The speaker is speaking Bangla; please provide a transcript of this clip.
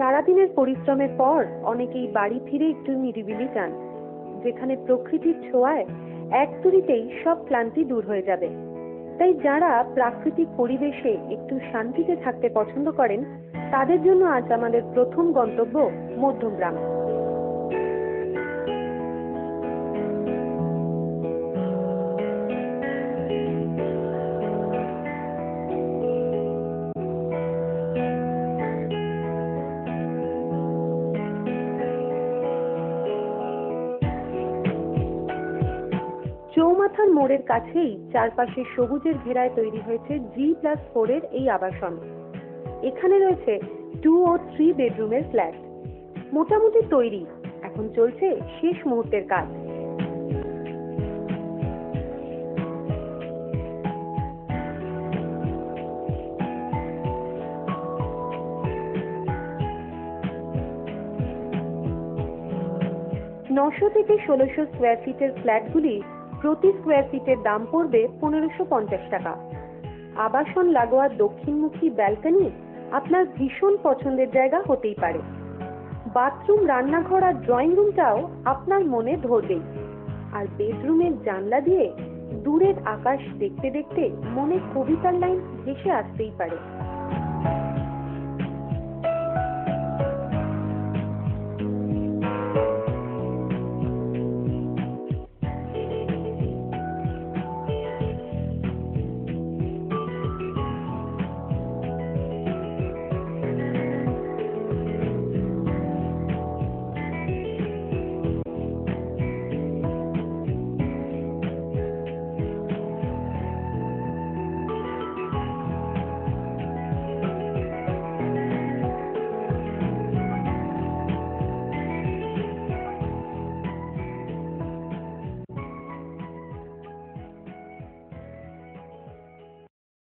সারাদিনের পরিশ্রমের পর অনেকেই বাড়ি ফিরে একটু নিরিবিলি চান, যেখানে প্রকৃতির ছোঁয়ায় এক তুড়িতেই সব ক্লান্তি দূর হয়ে যাবে। তাই যারা প্রাকৃতিক পরিবেশে একটু শান্তিতে থাকতে পছন্দ করেন, তাদের জন্য আজ আমাদের প্রথম গন্তব্য মধ্যমগ্রাম। চৌমাথার মোড়ের কাছেই চারপাশে সবুজের ঘেরায় তৈরি হয়েছে G+4 এর এই আবাসন। এখানে রয়েছে 2 ও 3 বেডরুমের ফ্ল্যাট। মোটামুটি তৈরি, এখন চলছে শেষ মুহূর্তের কাজ। নশো থেকে 1600 স্কোয়ার ফিটের ফ্ল্যাটগুলি প্রতি স্কোয়ার ফিটের দাম পড়বে 1550 টাকা। আবাসন লাগোয়া দক্ষিণমুখী ব্যালকনি আপনার ভীষণ পছন্দের জায়গা হতেই পারে। বাথরুম, রান্নাঘর আর ড্রয়িং রুমটাও আপনার মনে ধরবেই। আর বেডরুমের জানলা দিয়ে দূরের আকাশ দেখতে দেখতে মনে কবিতার লাইন ভেসে আসতেই পারে।